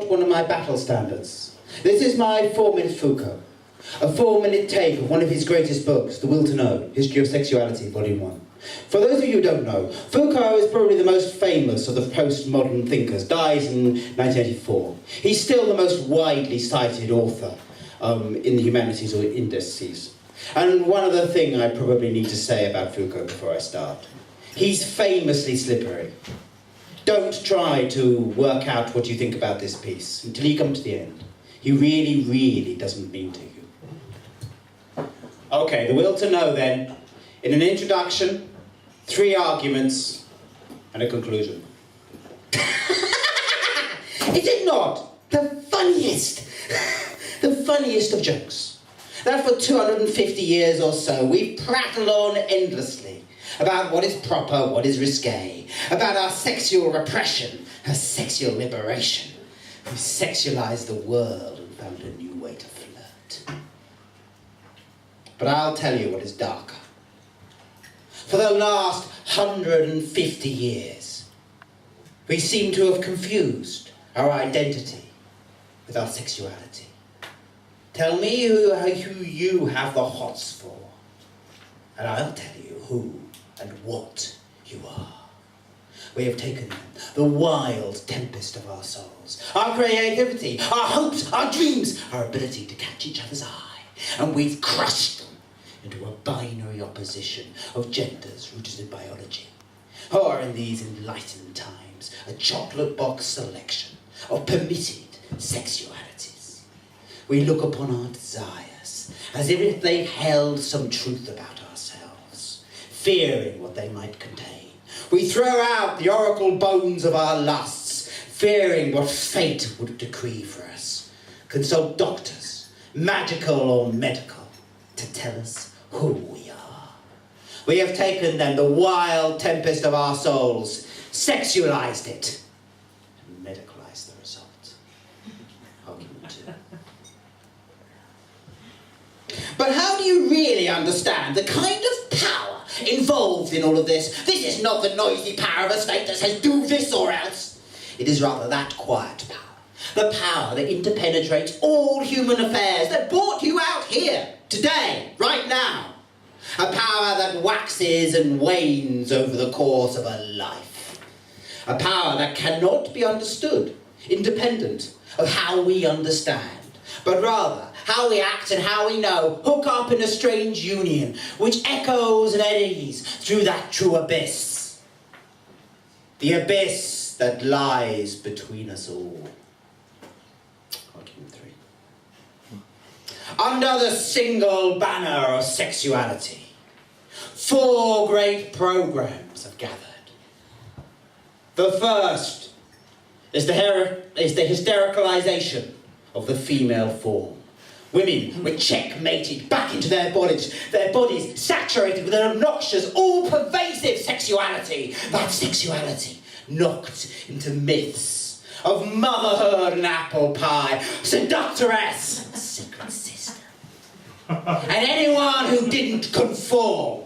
One of my battle standards. This is my 4-minute Foucault. A 4-minute take of one of his greatest books, The Will to Know, History of Sexuality, Volume 1. For those of you who don't know, Foucault is probably the most famous of the postmodern thinkers, dies in 1984. He's still the most widely cited author in the humanities or indices. And one other thing I probably need to say about Foucault before I start. He's famously slippery. Don't try to work out what you think about this piece until you come to the end. He really, really doesn't mean to you. Okay, The Will to Know then. In an introduction, 3 arguments, and a conclusion. Is it not the funniest, the funniest of jokes? That for 250 years or so, we've prattled on endlessly about what is proper, what is risque, about our sexual repression, our sexual liberation. We sexualized the world and found a new way to flirt. But I'll tell you what is darker. For the last 150 years, we seem to have confused our identity with our sexuality. Tell me who you have the hots for, and I'll tell you who and what you are. We have taken the wild tempest of our souls, our creativity, our hopes, our dreams, our ability to catch each other's eye, and we've crushed them into a binary opposition of genders rooted in biology, or in these enlightened times, a chocolate box selection of permitted sexualities. We look upon our desires as if they held some truth about ourselves, fearing what they might contain. We throw out the oracle bones of our lusts, fearing what fate would decree for us. Consult doctors, magical or medical, to tell us who we are. We have taken then the wild tempest of our souls, sexualized it, and medicalized the result. Argument 2. But how do you really understand the kind of power involved in all of this? This is not the noisy power of a state that says do this or else. It is rather that quiet power. The power that interpenetrates all human affairs, that brought you out here, today, right now. A power that waxes and wanes over the course of a life. A power that cannot be understood, independent of how we understand, but rather how we act and how we know hook up in a strange union, which echoes and eddies through that true abyss. The abyss that lies between us all. Argument 3. Under the single banner of sexuality, 4 great programs have gathered. The first is the hystericalization of the female form. Women were checkmated back into their bodies saturated with an obnoxious, all-pervasive sexuality. That sexuality knocked into myths of motherhood and apple pie, seductress and secret sister. And anyone who didn't conform,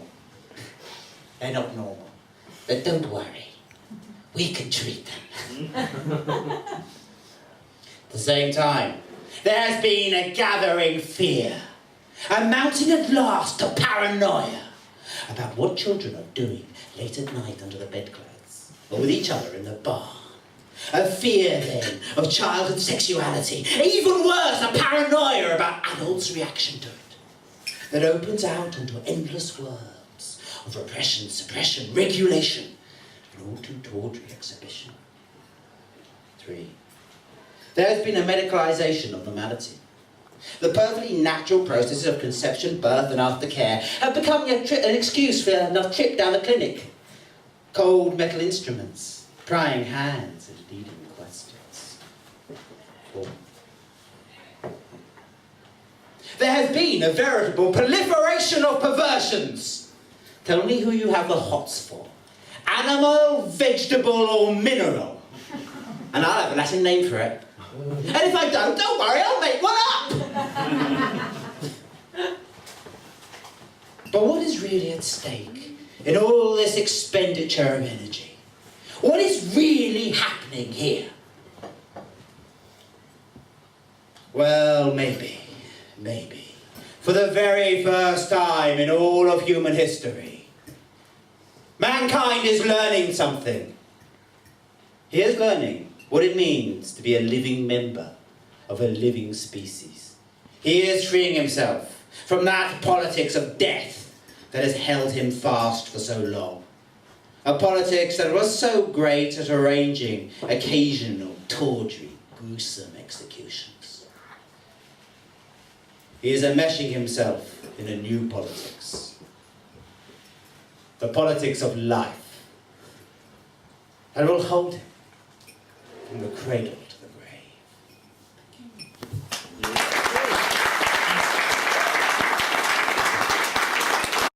they're not normal. But don't worry, we can treat them. At the same time, there has been a gathering fear, amounting at last to paranoia about what children are doing late at night under the bedclothes, or with each other in the barn. A fear, then, of childhood sexuality, even worse, a paranoia about adults' reaction to it, that opens out into endless worlds of repression, suppression, regulation, and all too tawdry exhibition. 3. There has been a medicalization of normality. The perfectly natural processes of conception, birth, and aftercare have become an excuse for a trip down the clinic. Cold metal instruments, prying hands, and leading questions. 4. There has been a veritable proliferation of perversions. Tell me who you have the hots for. Animal, vegetable, or mineral. And I'll have a Latin name for it. And if I don't worry, I'll make one up! But what is really at stake in all this expenditure of energy? What is really happening here? Well, maybe. For the very first time in all of human history, mankind is learning something. He is learning what it means to be a living member of a living species. He is freeing himself from that politics of death that has held him fast for so long. A politics that was so great at arranging occasional, tawdry, gruesome executions. He is enmeshing himself in a new politics. The politics of life that will hold him from the cradle